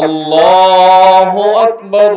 আল্লাহু আকবার।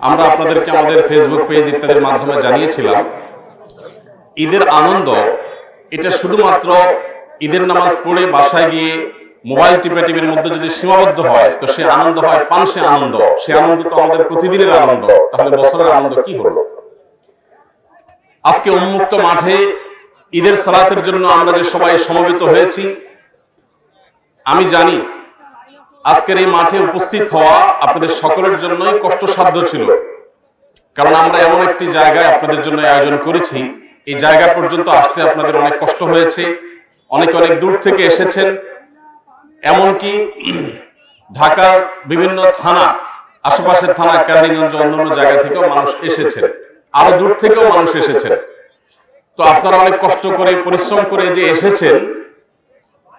আমরা আপনাদেরকে আমাদের ফেসবুক পেজ ইত্যাদির মাধ্যমে জানিয়েছিলাম, ঈদের আনন্দ এটা শুধুমাত্র ঈদের নামাজ পড়ে বাসায় গিয়ে মোবাইল টিভির মধ্যে যদি সীমাবদ্ধ হয় তো সে আনন্দ হয় পানসে আনন্দ। সে আনন্দ তো আমাদের প্রতিদিনের আনন্দ, তাহলে বছরের আনন্দ কি হলো? আজকে উন্মুক্ত মাঠে ঈদের সালাতের জন্য আমরা যে সবাই সমবেত হয়েছি, আমি জানি আজকের এই মাঠে উপস্থিত হওয়া আপনাদের সকলের জন্যই কষ্টসাধ্য ছিল, কারণ আমরা এমন একটি জায়গায় আপনাদের জন্য আয়োজন করেছি। এই জায়গা পর্যন্ত আসতে আপনাদের অনেক কষ্ট হয়েছে, অনেক দূর থেকে এসেছেন, এমনকি ঢাকার বিভিন্ন থানা, আশেপাশের থানা, কেরানীগঞ্জ, অন্যান্য জায়গা থেকেও মানুষ এসেছেন, আরো দূর থেকেও মানুষ এসেছেন। তো আপনারা অনেক কষ্ট করে পরিশ্রম করে যে এসেছেন,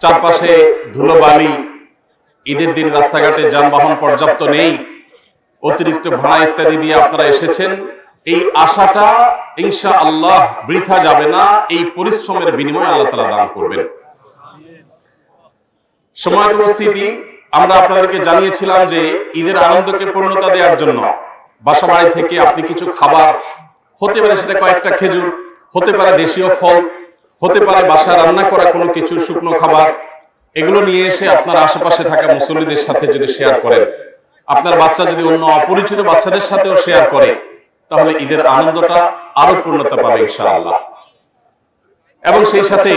চারপাশে ধুলোবালি, ঈদের দিন রাস্তাঘাটে যানবাহন পর্যাপ্ত নেই, অতিরিক্ত ভাড়া ইত্যাদি দিয়ে আপনারা এসেছেন। এই আশাটা ইনশাআল্লাহ বৃথা যাবে না, এই পরিশ্রমের বিনিময়ে আল্লাহ তাআলা দান করবেন। সম্মানিত উপস্থিতি, আমরা আপনাদেরকে জানিয়েছিলাম যে ঈদের আনন্দকে পূর্ণতা দেওয়ার জন্য বাসা বাড়ি থেকে আপনি কিছু খাবার, হতে পারে সেটা কয়েকটা খেজুর, হতে পারে দেশীয় ফল, হতে পারে বাসায় রান্না করা কোনো কিছু শুকনো খাবার, এগুলো নিয়ে এসে আপনার আশেপাশে থাকা মুসল্লিদের সাথে যদি শেয়ার করেন, আপনার বাচ্চা যদি অন্য অপরিচিত বাচ্চাদের সাথেও শেয়ার করে, তাহলে ঈদের আনন্দটা আরো পূর্ণতা পাবে ইনশাআল্লাহ। এবং সেই সাথে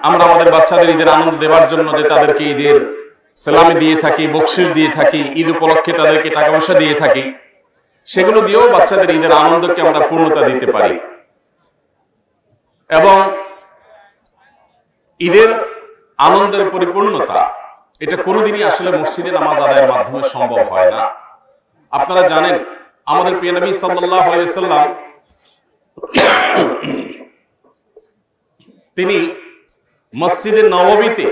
আমরা আমাদের বাচ্চাদের ঈদের আনন্দ দেওয়ার জন্য যে তাদেরকে ঈদের সালামি দিয়ে থাকি, বকশিশ দিয়ে থাকি, ঈদ উপলক্ষে তাদেরকে টাকা পয়সা দিয়ে থাকি, সেগুলো দিয়েও বাচ্চাদের ঈদের আনন্দকে আমরা পূর্ণতা দিতে পারি। এবং ঈদের আনন্দের পরিপূর্ণতা এটা কোনোদিনই আসলে মসজিদে নামাজ আদায়ের মাধ্যমে সম্ভব হয় না। আপনারা জানেন, আমাদের প্রিয় নবী সাল্লাল্লাহু আলাইহি ওয়াসাল্লাম তিনি মসজিদে নববীতে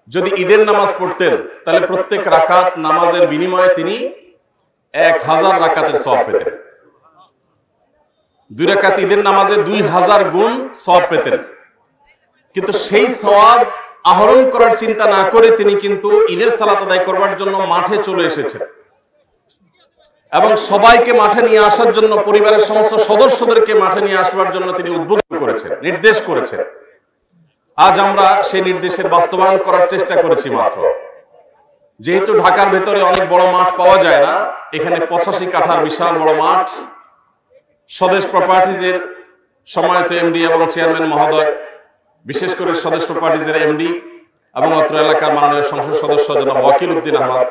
যদি ঈদের নামাজ পড়তেন, তাহলে প্রত্যেক রাকাত নামাজের বিনিময়ে তিনি 1000 রাকাতের সওয়াব পেতেন। 2 রাকাত ঈদের নামাজে 2000 গুণ সওয়াব পেতেন। কিন্তু সেই সওয়াব আহরণ করার চিন্তা না করে তিনি কিন্তু ঈদের সালাত আদায় করবার জন্য মাঠে চলে এসেছেন এবং সবাইকে মাঠে নিয়ে আসার জন্য, পরিবারের সমস্ত সদস্যদেরকে মাঠে নিয়ে আসবার জন্য তিনি উদ্বুদ্ধ করেছেন, নির্দেশ করেছেন। আজ আমরা সেই নির্দেশের বাস্তবায়ন করার চেষ্টা করেছি মাত্র। যেহেতু ঢাকার ভেতরে অনেক বড় মাঠ পাওয়া যায় না, এখানে 85 কাঠার বিশাল বড় মাঠ, স্বদেশ প্রপার্টিজের সম্মানিত এমডি এবং চেয়ারম্যান মহোদয়, বিশেষ করে স্বদেশ প্রপার্টিজের এমডি এবং অত্র এলাকার মাননীয় সংসদ সদস্য জনাব ওয়াকিল উদ্দিন আহমদ,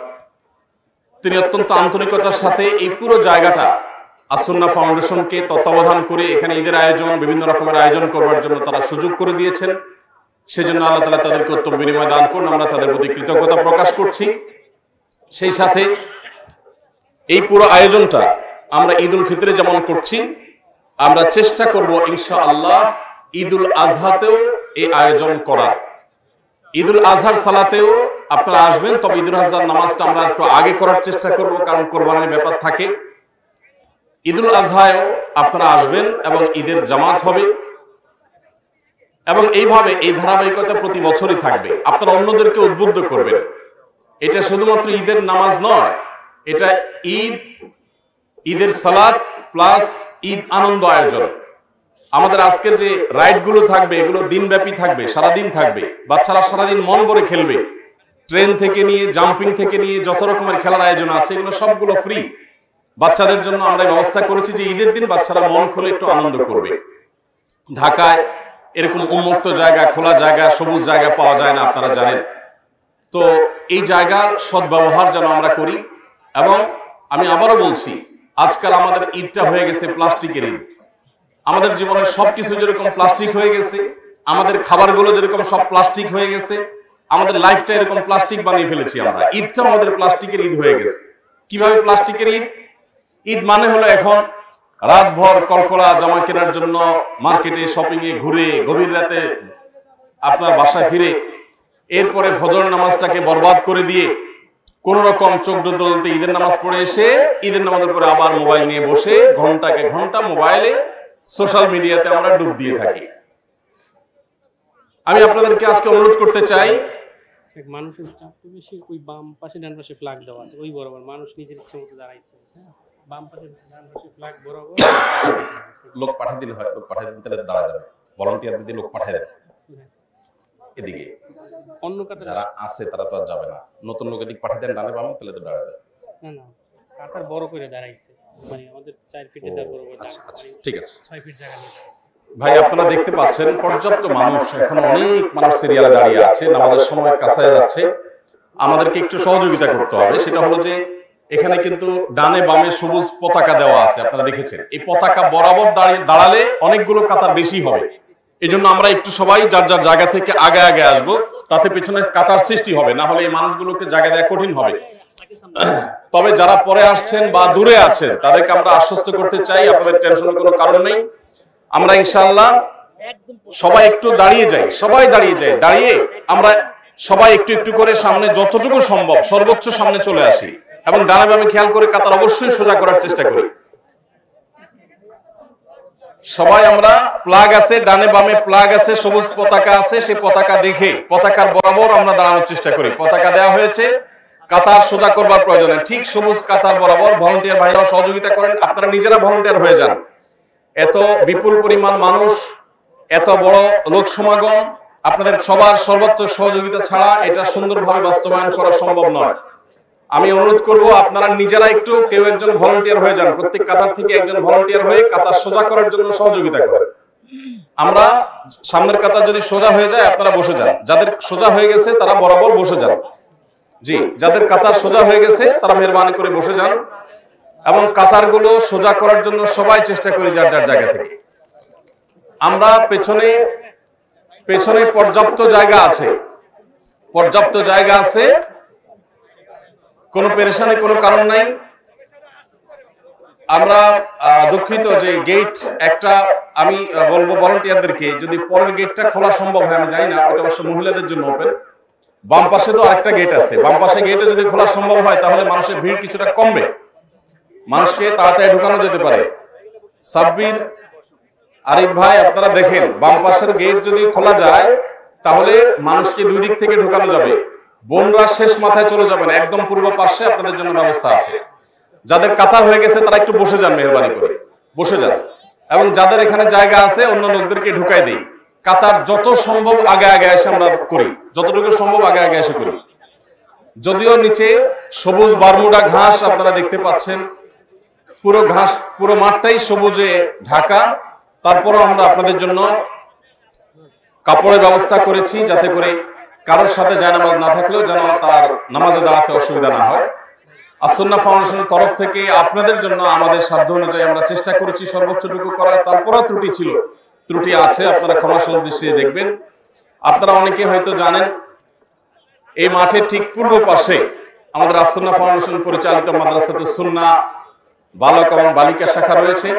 তিনি অত্যন্ত আন্তরিকতার সাথে এই পুরো জায়গাটা আসুন্নাহ ফাউন্ডেশনকে তত্ত্বাবধান করে এখানে ঈদের আয়োজন, বিভিন্ন রকমের আয়োজন করবার জন্য তারা সুযোগ করে দিয়েছেন। সেজন্য আল্লাহ তাআলা তাদেরকে উত্তম বিনিময় দান করুন, আমরা তাদের প্রতি কৃতজ্ঞতা প্রকাশ করছি। সেই সাথে এই পুরো আয়োজনটা আমরা ঈদুল ফিতরে যেমন করছি, আমরা চেষ্টা করব ইনশাআল্লাহ ঈদুল আজহাতেও এই আয়োজন করার। ঈদুল আজহার সালাতেও আপনারা আসবেন, তবে ঈদুল আজহার নামাজটা আমরা একটু আগে করার চেষ্টা করব, কারণ কোরবানির ব্যাপার থাকে। ঈদুল আজহায়ও আপনারা আসবেন এবং ঈদের জামাত হবে, এবং এইভাবে এই ধারাবাহিকতা প্রতি বছরই থাকবে। আপনারা অন্যদেরকে উদ্বুদ্ধ করবেন। এটা শুধুমাত্র ঈদের নামাজ নয়, এটা ঈদের সালাত প্লাস ঈদ আনন্দ আয়োজন। আমাদের আজকের যে রাইড গুলো থাকবে এগুলো দিনব্যাপী থাকবে, সারাদিন থাকবে। বাচ্চারা সারাদিন মন ভরে খেলবে। ট্রেন থেকে নিয়ে জাম্পিং থেকে নিয়ে যত রকমের খেলার আয়োজন আছে এগুলো সবগুলো ফ্রি। বাচ্চাদের জন্য আমরা ব্যবস্থা করেছি যে ঈদের দিন বাচ্চারা মন খুলে একটু আনন্দ করবে। ঢাকায় এরকম উন্মুক্ত জায়গা, খোলা জায়গা, সবুজ জায়গা পাওয়া যায় না, আপনারা জানেন। তো এই জায়গার সদ্ব্যবহার যেন আমরা করি। এবং আমি আবারও বলছি, আজকাল আমাদের ঈদটা হয়ে গেছে প্লাস্টিকের ঈদ। আমাদের জীবনের সবকিছু যেরকম প্লাস্টিক হয়ে গেছে, আমাদের খাবারগুলো যেরকম সব প্লাস্টিক হয়ে গেছে, আমাদের লাইফটা এরকম প্লাস্টিক বানিয়ে ফেলেছি আমরা। ঈদটা আমাদের প্লাস্টিকের ঈদ হয়ে গেছে। কিভাবে প্লাস্টিকের ঈদ? ঈদ মানে হলো এখন রাতভর কলকলা জামা কেনার জন্য মার্কেটে শপিং এ ঘুরে গভীর রাতে আপনার বাসায় ফিরে এরপরে ফজর নামাজটাকে বরবাদ করে দিয়ে কোন রকম চোখ ডলতে ঈদের নামাজ পড়ে এসে ঈদের নামাজের পরে আবার মোবাইল নিয়ে বসে ঘন্টাকে ঘন্টা মোবাইলে সোশ্যাল মিডিয়াতে আমরা ডুব দিয়ে থাকি। আমি আপনাদেরকে আজকে অনুরোধ করতে চাই, মানুষের চাপ তো বেশি, ওই বাম পাশে ডান পাশে ফ্ল্যাগ দেওয়া আছে, ওই বরাবর মানুষ নিজের ইচ্ছে মতো দাঁড়াইছে। বাম পাশে ডান পাশে ফ্ল্যাগ বরাবর লোক পাঠিয়ে দিলে হয়, লোক পাঠিয়ে দিলে তাহলে দাঁড়া যাবে। ভলান্টিয়ার দিদি লোক পাঠিয়ে দেন এদিকে, অন্য কাটা যারা আছে তারা তো আর যাবে না। নতুন লোক এদিকে পাঠিয়ে দেন ডানে বামে, তাহলে তো দাঁড়া যাবে। না না, কাটার বড় করে দাঁড়াইছে, মানে আমাদের 4 ফিটের দা বরাবর। আচ্ছা আচ্ছা, ঠিক আছে। 6 ফিট জায়গা নেই ভাই, আপনারা দেখতে পাচ্ছেন পর্যাপ্ত মানুষ, এখন অনেক মানুষ সিরিয়ালে দাঁড়িয়ে আছে, নামাজের সময় কাছে যাচ্ছে। আমাদেরকে একটু সহযোগিতা করতে হবে। সেটা হলো যে এখানে কিন্তু ডানে বামে সবুজ পতাকা দেওয়া আছে, আপনারা দেখেছেন। এই পতাকা বরাবর দাঁড়ালে অনেকগুলো কাতার বেশি হবে। এই জন্য আমরা একটু সবাই যার যার জায়গা থেকে আগে আগে আসবো, তাতে পেছনে কাতার সৃষ্টি হবে, না হলে এই মানুষগুলোকে জায়গা দেওয়া কঠিন হবে। তবে যারা পরে আসছেন বা দূরে আছেন তাদেরকে আমরা আশ্বস্ত করতে চাই, আপনাদের টেনশনের কোনো কারণ নেই। আমরা ইনশাআল্লাহ সবাই একটু দাঁড়িয়ে যাই, সবাই দাঁড়িয়ে যাই, দাঁড়িয়ে আমরা সবাই একটু একটু করে সামনে যতটুকু সম্ভব সর্বোচ্চ সামনে চলে আসি এবং ডানে বামে খেয়াল করে কাতার অবশ্যই সোজা করার চেষ্টা করি। সবাই আমরা প্লাগ আছে, ডানে বামে প্লাগ আছে, সবুজ পতাকা আছে, সেই পতাকা দেখে পতাকার বরাবর আমরা দাঁড়ানোর চেষ্টা করি। পতাকা দেওয়া হয়েছে, কাতার সোজা করবার প্রয়োজনে ঠিক সবুজ কাতার বরাবর। ভলান্টিয়ার ভাইরাও সহযোগিতা করেন, আপনারা নিজেরা ভলান্টিয়ার হয়ে যান। এত বিপুল পরিমাণ মানুষ, এত বড় লোক সমাগম, আপনাদের সবার সর্বোচ্চ সহযোগিতা ছাড়া এটা সুন্দরভাবে বাস্তবায়ন করা সম্ভব নয়। আমি অনুরোধ করব আপনারা নিজেরা একটু কেউ একজন ভলান্টিয়ার হয়ে যান, প্রত্যেক কাতার থেকে একজন ভলান্টিয়ার হয়ে কাতার সোজা করার জন্য সহযোগিতা করেন। আমরা সামনের কাতার যদি সোজা হয়ে যায় আপনারা বসে যান, যাদের সোজা হয়ে গেছে তারা বরাবর বসে যান। জি, যাদের কাতার সোজা হয়ে গেছে তারা মেহরবানি করে বসে যান এবং কাতারগুলো সোজা করার জন্য সবাই চেষ্টা করি যার যার জায়গা থেকে। আমরা পেছনে পর্যাপ্ত জায়গা আছে, পর্যাপ্ত জায়গা আছে, কোনো পেরেশানি কোনো কারণ নাই। আমরা দুঃখিত যে গেট একটা, আমি বলবো ভলান্টিয়ারদেরকে যদি পরের গেটটা খোলা সম্ভব হয়, আমি জানি না, ওটা অবশ্য মহিলাদের জন্য ওপেন। বাম পাশে তো আরেকটা গেট আছে, বাম পাশে গেটে যদি খোলা সম্ভব হয় তাহলে মানুষের ভিড় কিছুটা কমবে, মানুষকে তাড়াতাড়ি ঢুকানো যেতে পারে। সাব্বির, আরিফ ভাই, আপনারা দেখেন বাম পাশের গেট যদি খোলা যায় তাহলে মানুষকে দুই দিক থেকে ঢুকানো যাবে। বোনরা শেষ মাথায় চলে যাবেন, একদম পূর্ব পাশে আপনাদের জন্য ব্যবস্থা আছে। যাদের কাতার হয়ে গেছে তারা একটু বসে যান, মেহরবানি করে বসে যান। এবং যাদের এখানে জায়গা আছে অন্য লোকদেরকে ঢুকাই দেই। কাতার যত সম্ভব আগে আগে এসে আমরা করি, যতটুকু সম্ভব আগে আগে এসে করি। যদিও নিচে সবুজ বারমুডা ঘাস আপনারা দেখতে পাচ্ছেন, পুরো ঘাস, পুরো মাঠটাই সবুজে ঢাকা, তারপরও আমরা আপনাদের জন্য কাপড়ের ব্যবস্থা করেছি যাতে করে কারোর সাথে জায়নামাজ না থাকলেও যেন তার নামাজে দাঁড়াতে অসুবিধা না হয়। আসুন্নাহ ফাউন্ডেশনের তরফ থেকে আপনাদের জন্য আমাদের সাধ্য অনুযায়ী আমরা চেষ্টা করেছি সর্বোচ্চটুকু করার। তারপরও ত্রুটি ছিল, ত্রুটি আছে, আপনারা ক্ষমাসুন্দর দৃষ্টিতে দেখবেন। আপনারা অনেকে হয়তো জানেন এই মাঠের ঠিক পূর্ব পাশে আমাদের আসুন্নাহ ফাউন্ডেশন পরিচালিত মাদ্রাসাতুস সুন্নাহ বালক এবং বালিকা শাখা রয়েছে।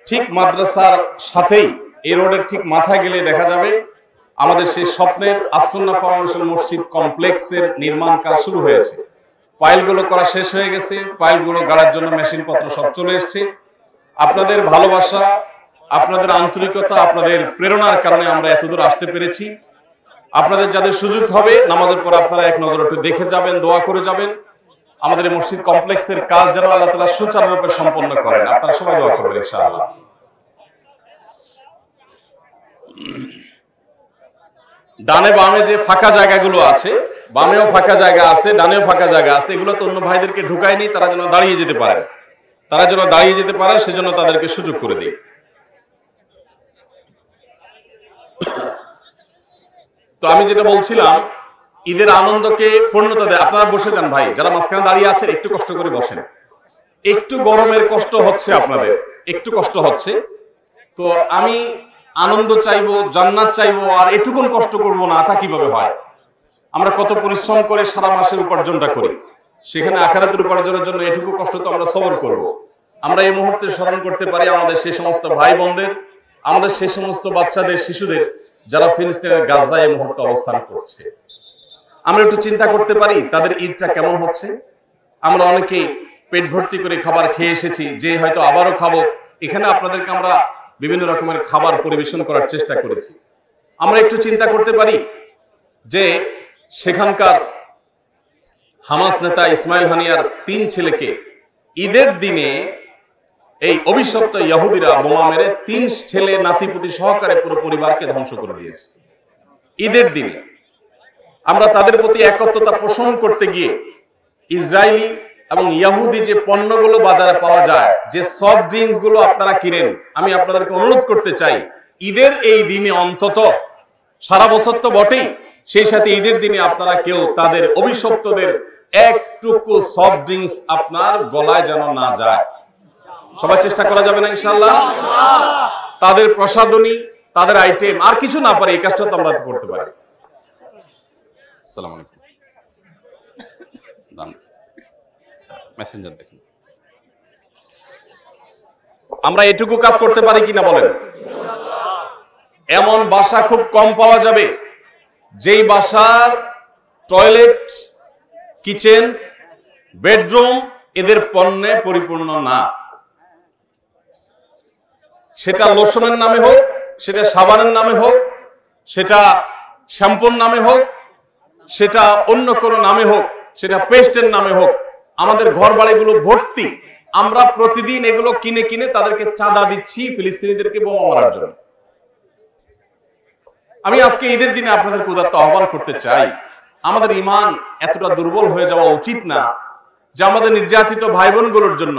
ঠিক মাদ্রাসার সাথেই এই রোডের ঠিক মাথায় গেলে দেখা যাবে আমাদের সেই স্বপ্নের আস-সুন্নাহ ফাউন্ডেশন মসজিদ কমপ্লেক্সের নির্মাণ কাজ শুরু হয়েছে। পাইলগুলো করা শেষ হয়ে গেছে, পাইলগুলো গাড়ার জন্য মেশিনপত্র সব চলে এসছে। আপনাদের ভালোবাসা, আপনাদের আন্তরিকতা, আপনাদের প্রেরণার কারণে আমরা এতদূর আসতে পেরেছি। আপনাদের যাদের সুযোগ হবে নামাজের পর আপনারা এক নজর একটু দেখে যাবেন, দোয়া করে যাবেন। আমাদের এই মসজিদ কমপ্লেক্সের কাজ যেন আল্লাহ তাআলা সুচারুরূপে সম্পন্ন করেন। আপনারা সবাই দোয়া করবেন ইনশাআল্লাহ। ডানে বামে যে ফাঁকা জায়গাগুলো আছে, বামেও ফাঁকা জায়গা আছে, ডানেও ফাঁকা জায়গা আছে, এগুলো তো অন্য ভাইদেরকে ঢুকায়নি, তারা যেন দাঁড়িয়ে যেতে পারে, সেজন্য তাদেরকে সুযোগ করে দিই। তো আমি যেটা বলছিলাম, ঈদের আনন্দকে পূর্ণতা দেয়। আপনারা বসে যান ভাই, যারা মাঝখানে দাঁড়িয়ে আছেন একটু কষ্ট করে বসেন। একটু গরমের কষ্ট হচ্ছে আপনাদের, একটু কষ্ট হচ্ছে। তো আমি আনন্দ চাইবো, জান্নাত চাইবো, আর এটুকুন কষ্ট করব না, তা কিভাবে হয়? আমরা কত পরিশ্রম করে সারা মাসের উপার্জনটা করি, সেখানে আখিরাতের উপার্জনের জন্য এটুকু কষ্ট তো আমরা সবর করব। আমরা এই মুহূর্তে স্মরণ করতে পারি আমাদের সেই সমস্ত ভাই বোনদের, আমাদের সেই সমস্ত বাচ্চাদের, শিশুদের যারা ফিলিস্তিনের গাজায় এই মুহূর্তে অবস্থান করছে। আমরা একটু চিন্তা করতে পারি তাদের ঈদটা কেমন হচ্ছে। আমরা অনেকেই পেট ভর্তি করে খাবার খেয়ে এসেছি, যে হয়তো আবারও খাবো। এখানে আপনাদেরকে আমরা বিভিন্ন রকমের খাবার পরিবেশন করার চেষ্টা করেছি। আমরা একটু চিন্তা করতে পারি যে সেখানকার হামাস নেতা ইসমাইল হানিয়ার 3 ছেলেকে ঈদের দিনে এই অভিশপ্ত ইহুদিরা বোমা মেরে 3 ছেলে নাতিপুতি সহকারে পুরো পরিবারকে ধ্বংস করে দিয়েছে ঈদের দিনে। আমরা তাদের প্রতি একত্রতা পোষণ করতে গিয়ে ইসরায়েলি এবং ইহুদি যে পণ্যগুলো বাজারে পাওয়া যায়, যে সফট ড্রিঙ্কস গুলো আপনারা কিনেন, আমি আপনাদেরকে অনুরোধ করতে চাই ঈদের এই দিনে অন্তত, সারা বছর তো বটেই, সেই সাথে ঈদের দিনে আপনারা কেউ তাদের অভিশপ্তদের একটুকু সফট ড্রিঙ্কস আপনার গলায় যেন না যায়। সবাই চেষ্টা করা যাবে না ইনশাআল্লাহ? তাদের প্রসাধনী, তাদের আইটেম, আর কিছু না পারে এই কাজটা তো আমরা করতে পারি। আসসালামু আলাইকুম। মেসেঞ্জার দেখুন, আমরা এটুকু কাজ করতে পারি কিনা বলেন? এমন বাসা খুব কম পাওয়া যাবে যেই বাসার টয়লেট, কিচেন, বেডরুম এদের পণ্যে পরিপূর্ণ না। সেটা লোশনের নামে হোক, সেটা সাবানের নামে হোক, সেটা শ্যাম্পুর নামে হোক, সেটা অন্য কোনো নামে হোক, সেটা পেস্টের নামে হোক, আমাদের ঘর বাড়িগুলো ভর্তি। আমরা প্রতিদিন এগুলো কিনে কিনে তাদেরকে চাঁদা দিচ্ছি ফিলিস্তিনিদেরকে বোমা মারার জন্য। আমি আজকে ঈদের দিনে আপনাদেরকে উদাত্ত আহ্বান করতে চাই, আমাদের ঈমান এতটা দুর্বল হয়ে যাওয়া উচিত না যে আমাদের নির্যাতিত ভাই বোনগুলোর জন্য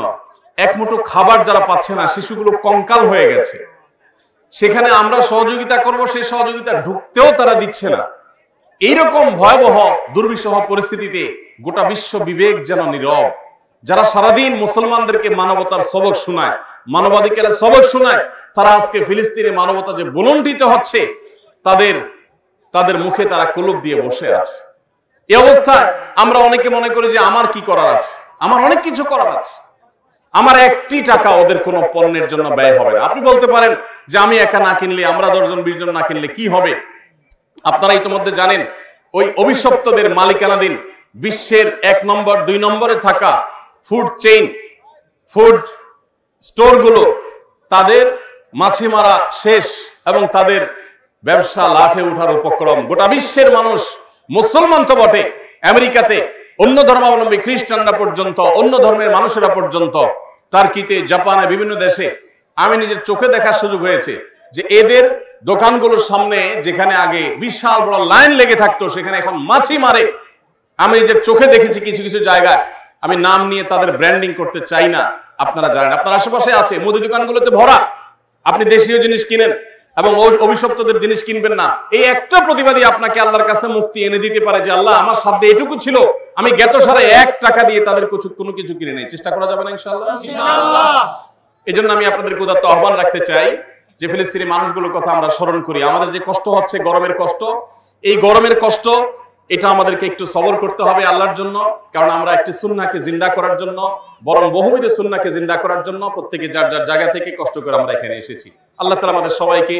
এক মুঠো খাবার যারা পাচ্ছে না, শিশুগুলো কঙ্কাল হয়ে গেছে, সেখানে আমরা সহযোগিতা করব, সেই সহযোগিতা ঢুকতেও তারা দিচ্ছে না। এইরকম ভয়াবহ দুর্বিষহ পরিস্থিতিতে গোটা বিশ্ব বিবেক যেন নীরব। যারা সারাদিন মুসলমানদেরকে মানবতার সবক শোনায়, মানবাধিকারের সবক শোনায়, তারা আজকে ফিলিস্তিনে মানবতা যে বুলন্ডিত হচ্ছে, তাদের মুখে তারা কলুব দিয়ে বসে আছে। এই অবস্থায় আমরা অনেকে মনে করি যে আমার কি করার আছে, আমার অনেক কিছু করার আছে, আমার একটি টাকা ওদের কোনো পণ্যের জন্য ব্যয় হবে না। আপনি বলতে পারেন যে আমি একা না কিনলে, আমরা 10 জন 20 জন না কিনলে কি হবে? আপনারা ইতিমধ্যে জানেন ওই অভিশপ্তদের মালিকানাধীন বিশ্বের 1 নম্বর 2 নম্বরে থাকা ফুড চেইন, ফুড স্টোরগুলো তাদের মাছি মারা শেষ এবং তাদের ব্যবসা লাঠে উঠার উপক্রম। গোটা বিশ্বের মানুষ, মুসলমান তো বটে, আমেরিকাতে অন্য ধর্মাবলম্বী খ্রিস্টানরা পর্যন্ত, অন্য ধর্মের মানুষেরা পর্যন্ত, টার্কিতে, জাপানে, বিভিন্ন দেশে আমি নিজের চোখে দেখার সুযোগ হয়েছে যে এদের দোকানগুলোর সামনে যেখানে আগে বিশাল বড় লাইন লেগে থাকতো, সেখানে এখন মাছি মারে। আমি নিজের চোখে দেখেছি কিছু কিছু জায়গায়, আমি নাম নিয়ে তাদের ব্র্যান্ডিং করতে চাই না, আপনারা জানেন, আপনার আশেপাশে আছে, মুদি দোকানগুলোতে ভরা। আপনি দেশীয় জিনিস কিনেন এবং অভিশপ্তদের জিনিস কিনবেন না। এই একটা প্রতিবাদী আপনাকে আল্লাহর কাছে মুক্তি এনে দিতে পারে যে আল্লাহ আমার সাধ্যে এটুকু ছিল, আমি গত সারে 1 টাকা দিয়ে তাদের কোনো কিছু কিনে নেই। চেষ্টা করা যাবে না ইনশাআল্লাহ? এই জন্য আমি আপনাদেরকে উদাত্ত আহ্বান রাখতে চাই যে ফিলিস্তিনি মানুষগুলোর কথা আমরা স্মরণ করি। আমাদের যে কষ্ট হচ্ছে, গরমের কষ্ট, এই গরমের কষ্ট এটা আমাদেরকে একটু সবর করতে হবে আল্লাহর জন্য। কারণ আমরা একটি সুন্নাহকে জিন্দা করার জন্য, বরং বহুবিধ সুন্নাহকে জিন্দা করার জন্য প্রত্যেকে যার যার জায়গা থেকে কষ্ট করে আমরা এখানে এসেছি। আল্লাহ তাআলা আমাদের সবাইকে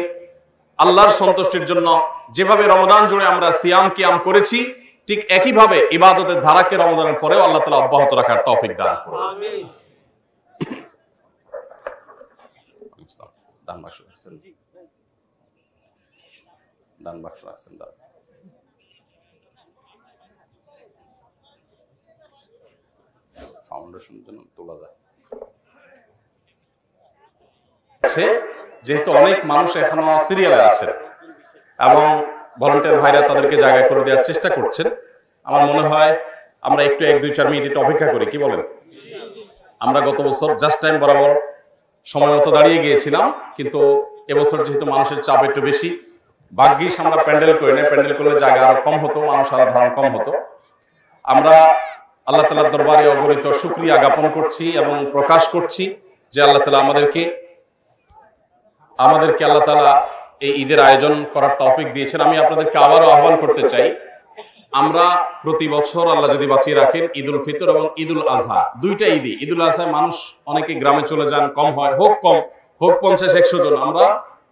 আল্লাহর সন্তুষ্টির জন্য যেভাবে রমজান জুড়ে আমরা সিয়াম কিয়াম করেছি, ঠিক একইভাবে ইবাদতের ধারাকে রমজানের পরেও আল্লাহ তাআলা অব্যাহত রাখার তৌফিক দান করুন। আমিন। দান বাক্স রাখছেন, দান বাক্স রাখছেন, দান ফাউন্ডেশনের জন্য তোলা যায়। যেহেতু অনেক মানুষ এখনো সিরিয়ালে আছেন এবং ভলান্টিয়ার ভাইরা তাদেরকে জায়গা করে দেওয়ার চেষ্টা করছেন, আমার মনে হয় আমরা একটু 1-2-4 মিনিট একটু অপেক্ষা করি, কি বলেন? আমরা গত বছর জাস্ট টাইম বরাবর সময় মতো দাঁড়িয়ে গিয়েছিলাম, কিন্তু এবছর যেহেতু মানুষের চাপ একটু বেশি, ভাগ্যিস আমরা প্যান্ডেল করি না, প্যান্ডেল করলে জায়গা আরো কম হতো, মানুষ আরো ধারণ কম হতো। আমরা আল্লাহ তাআলার দরবারে অগণিত শুকরিয়া জ্ঞাপন করছি এবং প্রকাশ করছি যে আল্লাহ তাআলা আমাদেরকে আল্লাহ তাআলা এই ঈদের আয়োজন করার তৌফিক দিয়েছেন। আমি আপনাদেরকে আবারও আহ্বান করতে চাই, আমরা প্রতি বছর আল্লাহ যদি বাঁচিয়ে রাখেন ঈদুল ফিতর এবং ঈদুল আজহা, দুইটা ঈদই, ঈদুল আজহায় মানুষ অনেকে গ্রামে চলে যান, কম হয়, হোক 50-100 জন, আমরা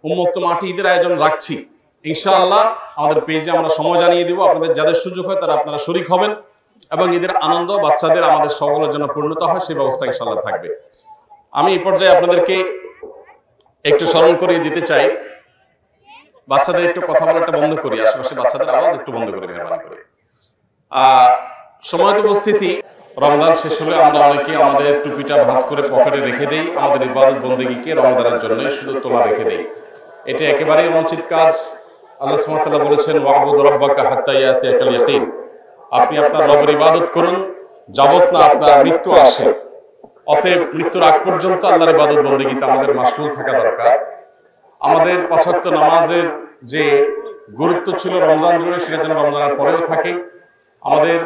উন্মুক্ত মাঠে ঈদের আয়োজন রাখছি। ইনশাআল্লাহ আমাদের পেজে আমরা সময় জানিয়ে দিব, আপনাদের যাদের সুযোগ হয় তারা আপনারা শরীক হবেন এবং ঈদের আনন্দ বাচ্চাদের আমাদের সকলের জন্য পূর্ণতা হয় সেই ব্যবস্থা ইনশাআল্লাহ থাকবে। আমি এই পর্যায়ে আপনাদেরকে একটু স্মরণ করিয়ে দিতে চাই, বাচ্চাদের একটু কথা বলাটা বন্ধ করি, আশেপাশে বাচ্চাদের আওয়াজ একটু বন্ধ করে মেহরবানি করে। সময়ত উপস্থিতি, রমজান শেষ হলে আমরা অনেকে আমাদের টুপিটা ভাঁজ করে পকেটে রেখে দেই, আমাদের ইবাদত বন্দেগীকে রমজানের জন্য শুধু তোলা রেখে দেই। এটা একেবারেই অনুচিত কাজ। আল্লাহ সুবহানাহু ওয়া তাআলা বলেছেন, ওয়া'বুদ রাব্বাকা হাত্তা ইয়াতিয়াকাল ইয়াকিন, আপনি আপনার রবের ইবাদত করুন যাবত না আপনার মৃত্যু আসে। অতএব মৃত্যুর আগ পর্যন্ত আল্লাহর ইবাদত বন্দেগীতে আমাদের মাশগুল থাকা দরকার। আমাদের 5 ওয়াক্ত নামাজের যে গুরুত্ব ছিল রমজান জুড়ে, সেটা যেন রমজানের পরেও থাকে। আমাদের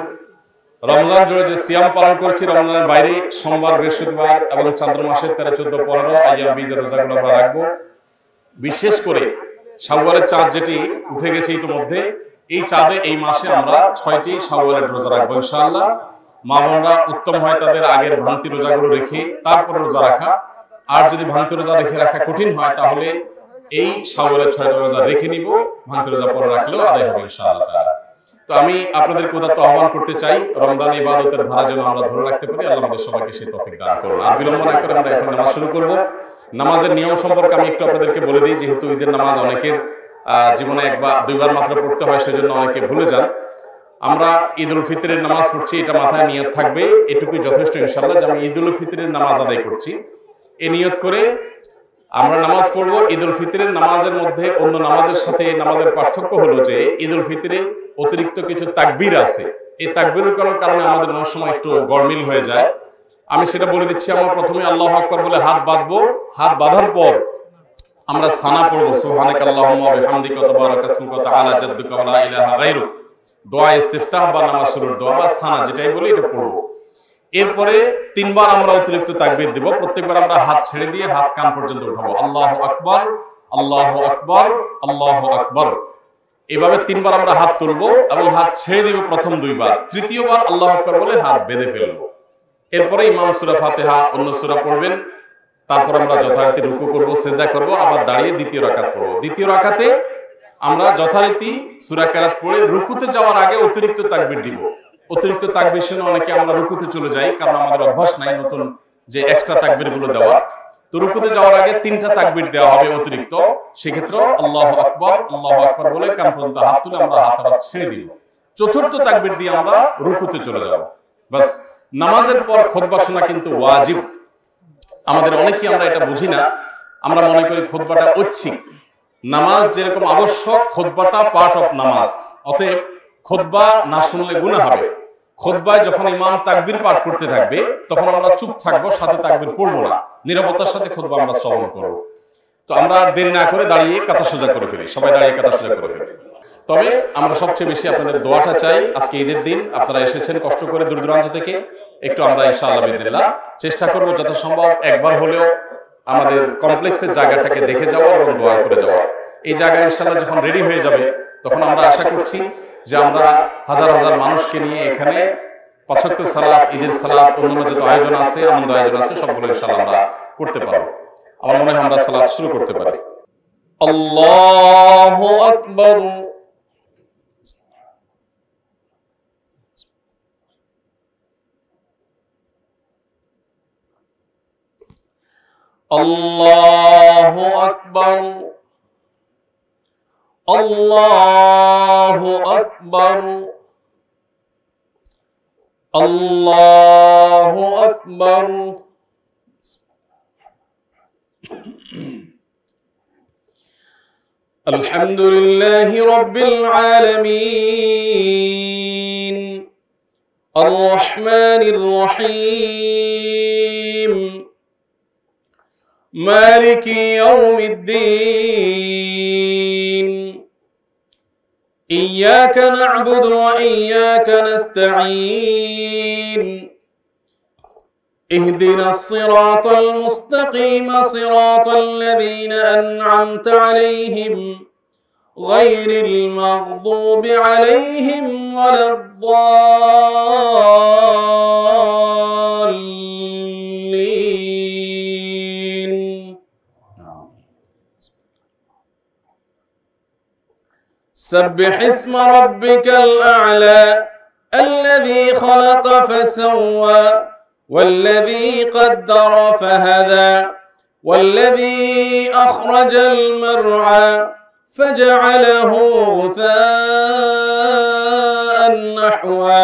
রমজান জুড়ে যে সিয়াম পালন করছি, রমজানের বাইরে সোমবার, বৃহস্পতিবার এবং চান্দ্র মাসের 13, 14, 15 আইয়াম বীজের রোজাগুলো আমরা রাখবো। বিশেষ করে শাওয়ালের চাঁদ যেটি উঠে গেছে ইতিমধ্যে, এই চাঁদে এই মাসে আমরা 6টি শাওয়ালের রোজা রাখবো ইনশাআল্লাহ। মা বোনরা উত্তম হয় তাদের আগের ভান্তি রোজাগুলো রেখে তারপর রোজা রাখা, আর যদি ভান্তি রোজা রেখে রাখা কঠিন হয় তাহলে এই শাওয়ালের 6টা রোজা রেখে নিব, ভান্তি রোজা পরে রাখলেও আদায় হবে ইনশাআল্লাহ তাআলা। তো আমি আপনাদেরকে উদাত্ত আহ্বান করতে চাই, রমজান ইবাদতের ধারা যেন আমরা ধরে রাখতে পারি, আল্লাহ আমাদের সবাইকে সেই তৌফিক দান করুন। আর বিলম্ব না করে আমরা এখন নামাজ শুরু করব। নামাজের নিয়ম সম্পর্কে আমি একটু আপনাদেরকে বলে দিই, যেহেতু ঈদের নামাজ অনেকের জীবনে 1 বা 2 বার মাত্র পড়তে হয়, সেজন্য অনেকে ভুলে যান। আমরা ঈদুল ফিতরের নামাজ পড়ছি, এটা মাথায় নিয়ত থাকবে, এটুকুই যথেষ্ট ইনশাআল্লাহ, যে আমি ঈদুল ফিতরের নামাজ আদায় করছি। এই নিয়ত করে আমরা নামাজ পড়বো। ঈদুল ফিতরের নামাজের মধ্যে অন্য নামাজের সাথে নামাজের পার্থক্য হলো যে ঈদুল ফিতরে অতিরিক্ত কিছু তাকবীর আছে। এই তাকবীরের কারণে আমাদের অনেক সময় একটু গরমিল হয়ে যায়। আমি সেটা বলে দিচ্ছি। আমরা প্রথমে আল্লাহু আকবার বলে হাত বাঁধবো, হাত বাঁধার পর আমরা সানা পড়বো, সুবহানাকাল্লাহুম্মা ওয়া বিহামদিকা ওয়া তাবারাকা ইসমুকা ওয়া তাআলা জাদ্দুকা ওয়া লা ইলাহা গায়রুক, দোয়া ইস্তিফতাহ বা নামাজ শুরুর দোয়া বা সানা যেটাই বলি এটা পড়বো। এরপরে 3 বার আমরা অতিরিক্ত তাকবীর দেব। প্রত্যেকবার আমরা হাত ছেড়ে দিয়ে হাত কান পর্যন্ত উঠাবো, আল্লাহু আকবার, আল্লাহু আকবার, আল্লাহু আকবার। এভাবে 3 বার আমরা হাত তুলবো এবং হাত ছেড়ে দিব প্রথম 2 বার। তৃতীয়বার আল্লাহু আকবার বলে হাত বেঁধে ফেলবো। এরপরে ইমাম সূরা ফাতিহা অন্য সূরা পড়বেন। তারপর আমরা যথারীতি রুকু করব, সিজদা করব, আবার দাঁড়িয়ে দ্বিতীয় রাকাত পড়ব। দ্বিতীয় রাকাতে আমরা যথারীতি সূরা কেরাত পড়ে রুকুতে যাওয়ার আগে অতিরিক্ত তাকবীর দিব। অতিরিক্ত তাকবীর শুনে অনেকে আমরা রুকুতে চলে যাই, কারণ আমাদের অভ্যাস নাই নতুন যে এক্সট্রা তাকবীর গুলো দেওয়া। তো রুকুতে যাওয়ার আগে 3টা তাকবীর দেওয়া হবে অতিরিক্ত। সেক্ষেত্রে আল্লাহু আকবার, আল্লাহু আকবার বলে কান পর্যন্ত হাত তুলে আমরা হাত ছেড়ে দিব। চতুর্থ তাকবীর দিয়ে আমরা রুকুতে চলে যাব। বাস। নামাজের পর খুতবা শোনা কিন্তু ওয়াজিব। আমাদের অনেকেই আমরা এটা বুঝি না, আমরা মনে করি খুতবাটা ঐচ্ছিক। নামাজ যেরকম আবশ্যক, খুতবাটা পার্ট অফ নামাজ। অতএব খুতবা না শুনলে গুনাহ হবে। খুতবায় যখন ইমাম তাকবীর পাঠ করতে থাকবে তখন আমরা চুপ থাকবো, সাথে তাকবীর পড়বো না, নীরবতার সাথে খুতবা আমরা শ্রবণ করব। তো আমরা দেরি না করে দাঁড়িয়ে কাতা সোজা করে ফেলি, সবাই দাঁড়িয়ে কাতা সোজা করে ফেলি। তবে আমরা সবচেয়ে বেশি আপনাদের দোয়াটা চাই। আজকে ঈদের দিন আপনারা এসেছেন কষ্ট করে দূর দূরান্ত থেকে, একটু আমরা ইনশাআল্লাহ বিদিল্লাহ চেষ্টা করব যথাসম্ভব একবার হলেও আমাদের কমপ্লেক্সের জায়গাটাকে দেখে যাওয়া এবং দোয়া করে যাওয়া। এই জায়গা ইনশাআল্লাহ যখন রেডি হয়ে যাবে তখন আমরা আশা করছি যে আমরা হাজার হাজার মানুষকে নিয়ে এখানে 5 ওয়াক্ত সালাত, ঈদের সালাত, অন্যান্য যত আয়োজন আছে, আনন্দ আয়োজন আছে, সবগুলো ইনশাআল্লাহ আমরা করতে পারবো। আমার মনে হয় আমরা সালাত শুরু করতে পারি। আল্লাহু আকবার। আল্লাহু আকবার। আল্লাহু আকবার। আল্লাহু আকবার। আলহামদুলিল্লাহি রাব্বিল আলামিন আর রহমানির রহিম মালিকি ইয়াউমিদ্দিন ইয়্যাকা না'বুদু ওয়া ইয়্যাকা নাস্তাঈন اهدنا الصراط المستقيم صراط الذين أنعمت عليهم غير المغضوب عليهم ولا الضالين. سبح اسم ربك الأعلى الذي خلق فسوى والذي قدر فهدى والذي أخرج المرعى فجعله غثاء نحوا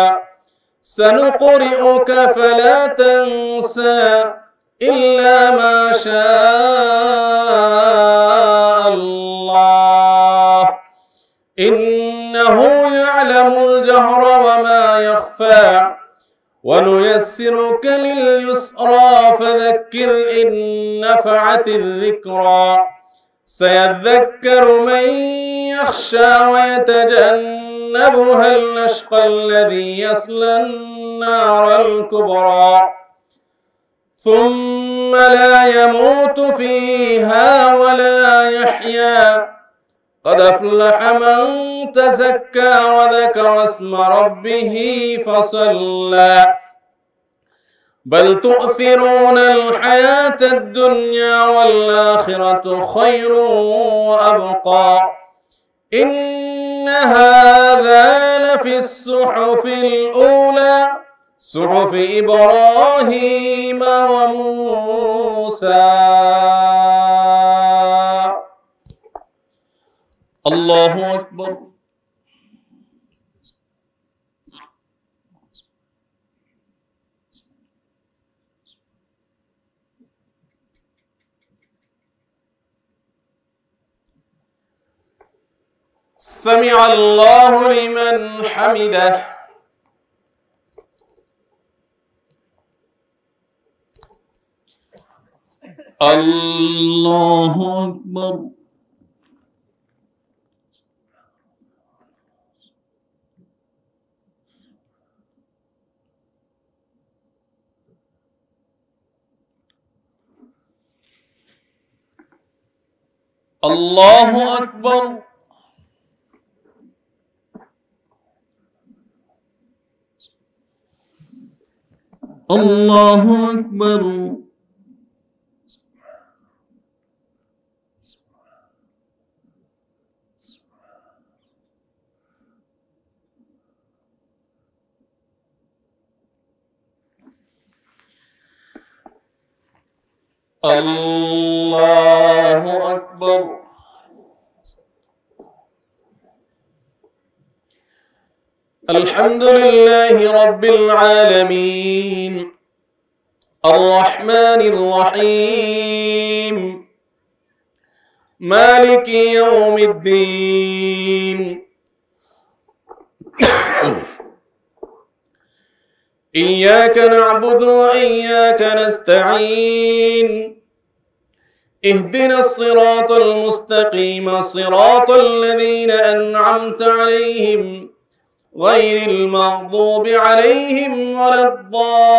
سنقرئك فلا تنسى إلا ما شاء الله إنه يعلم الجهر وما يخفى ونيسرك لليسرى فذكر إن نفعت الذكرى سيذكر من يخشى ويتجنبها الأشقى الذي يصلى النار الكبرى ثم لا يموت فيها ولا يحيا قد أفلح من تزكى وذكر اسم ربه فصلى بل تؤثرون الحياة الدنيا والآخرة خير وأبقى إن هذا لفي الصحف الأولى صحف إبراهيم وموسى. الله أكبر. سمع الله لمن حمده. الله أكبر. الله أكبر. الله أكبر. الله أكبر. الحمد لله رب العالمين الرحمن الرحيم مالك يوم الدين إياك نعبد وإياك نستعين اهدنا الصراط المستقيم صراط الذين أنعمت عليهم غير المغضوب عليهم ولا الضالين.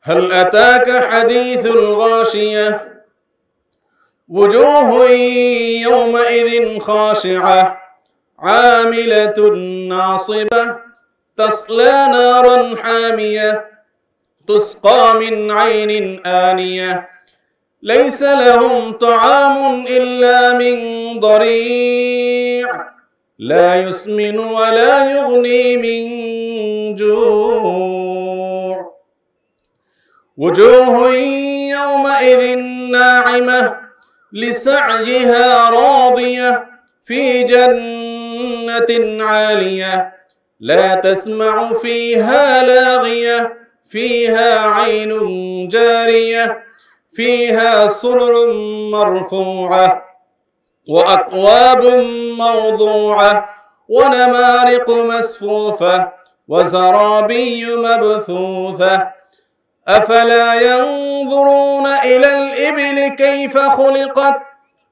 هل أتاك حديث الغاشية وجوه يومئذ خاشعة عاملة ناصبة تصلى نارا حامية تسقى من عين آنية ليس لهم طعام إلا من ضريع لا يسمن ولا يغني من جوع وجوه يومئذ ناعمة لسعيها راضية في جنة عالية لا تسمع فيها لاغية فيها عين جارية فيها سرر مرفوعة وأكواب موضوعة ونمارق مسفوفة وزرابي مبثوثة أفلا ينظرون إلى الإبل كيف خلقت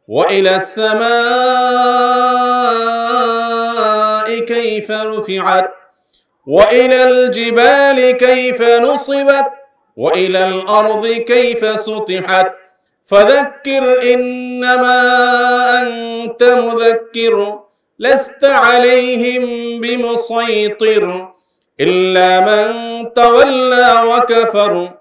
وإلى السماء كيف رفعت وإلى الجبال كيف نصبت وإلى الأرض كيف سطحت فذكر إنما أنت مذكر لست عليهم بمسيطر إلا من تولى وكفر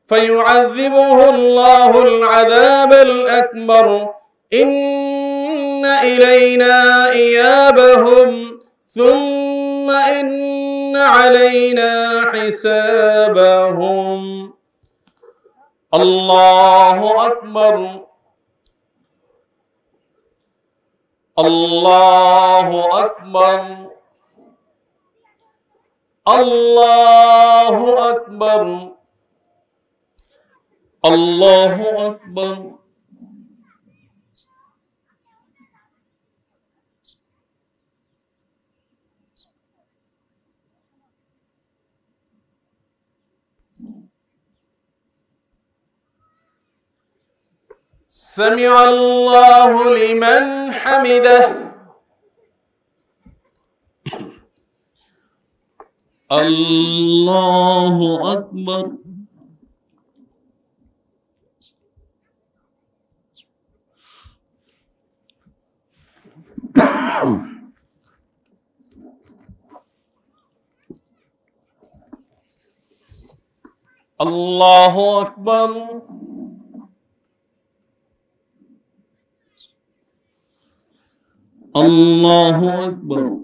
فيعذبه الله العذاب الأكبر إن إلينا إيابهم ثم إن علينا حسابهم الله أكبر الله أكبر الله أكبر الله أكبر سمع الله لمن حمده الله أكبر الله أكبر الله أكبر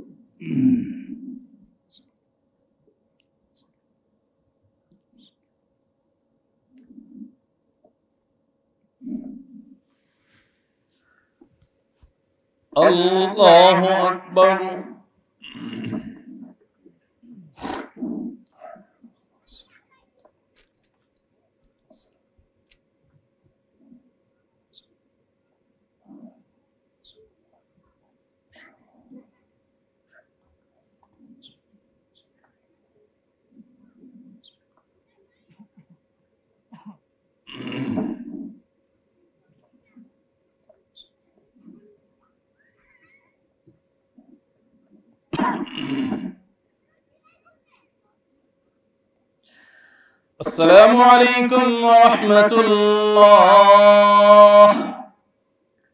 الله أكبر السلام عليكم ورحمة الله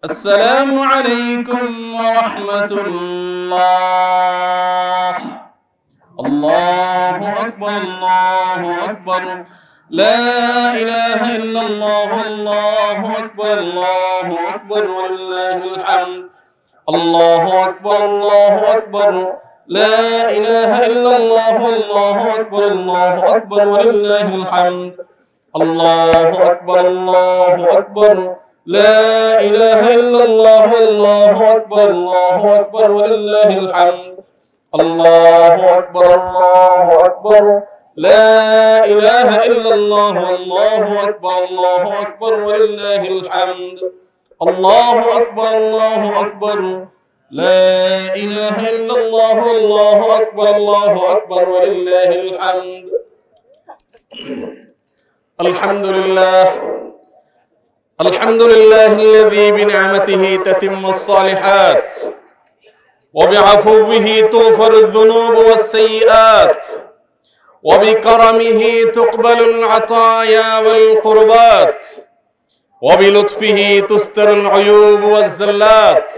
السلام عليكم ورحمة الله الله أكبر الله أكبر لا إله إلا الله الله أكبر الله أكبر ولله الحمد الله أكبر الله أكبر لا إله إلا الله الله أكبر الله أكبر ولله الحمد الله أكبر الله أكبر لا إله إلا الله الله أكبر الله أكبر ولله الحمد الله أكبر الله أكبر لا إله إلا الله الله أكبر الله أكبر ولله الحمد الله أكبر الله أكبر لا إله إلا الله الله أكبر الله أكبر ولله الحمد الحمد لله الحمد لله الذي بنعمته تتم الصالحات وبعفوه تغفر الذنوب والسيئات وبكرمه تقبل العطايا والقربات وبلطفه تستر العيوب والزلات،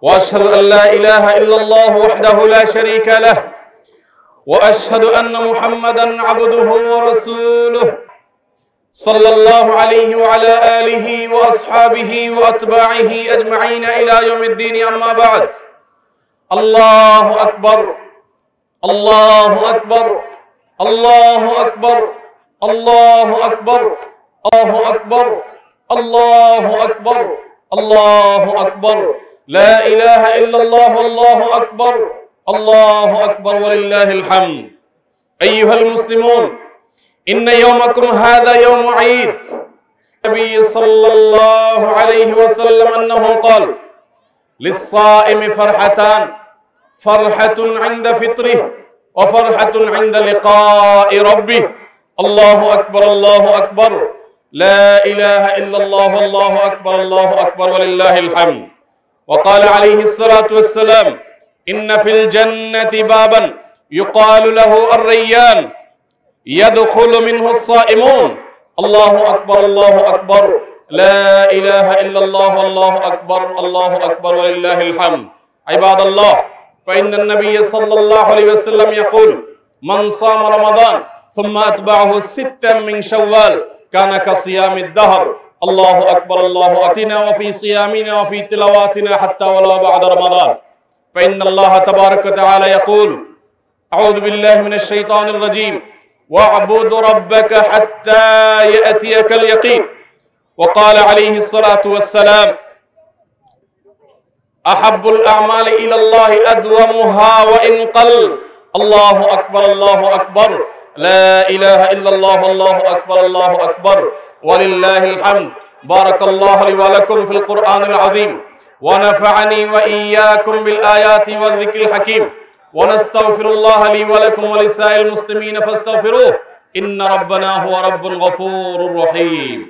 وأشهد أن لا إله إلا الله وحده لا شريك له، وأشهد أن محمدا عبده ورسوله صلى الله عليه وعلى آله وأصحابه وأتباعه أجمعين إلى يوم الدين. أما بعد، الله أكبر الله أكبر الله أكبر الله أكبر الله أكبر الله أكبر الله أكبر، لا إله إلا الله والله أكبر الله أكبر ولله الحمد. أيها المسلمون، إن يومكم هذا يوم عيد. النبي صلى الله عليه وسلم أنه قال: للصائم فرحتان، فرحة عند فطره وفرحة عند لقاء ربه. الله أكبر الله أكبر، لا إله إلا الله والله أكبر الله أكبر ولله الحمد. وقال عليه الصلاة والسلام: إن في الجنة بابا يقال له الريان، يدخل منه الصائمون. الله أكبر الله أكبر، لا إله إلا الله والله أكبر الله أكبر ولله الحمد. عباد الله، فإن النبي صلى الله عليه وسلم يقول: من صام رمضان ثم أتبعه 6 من شوال كان كصيام الدهر. الله أكبر الله أكبر وفي صيامنا وفي تلاواتنا حتى ولو بعد رمضان. فإن الله تبارك وتعالى يقول: أعوذ بالله من الشيطان الرجيم: واعبد ربك حتى يأتيك اليقين. وقال عليه الصلاة والسلام: أحب الأعمال إلى الله أدومها وإن قل. الله أكبر الله أكبر، لا إله إلا الله والله أكبر الله أكبر ولله الحمد. بارك الله لي ولكم في القرآن العظيم، ونفعني وإياكم بالآيات والذكر الحكيم، ونستغفر الله لي ولكم ولسائر المسلمين فاستغفروه، إن ربنا هو رب غفور رحيم.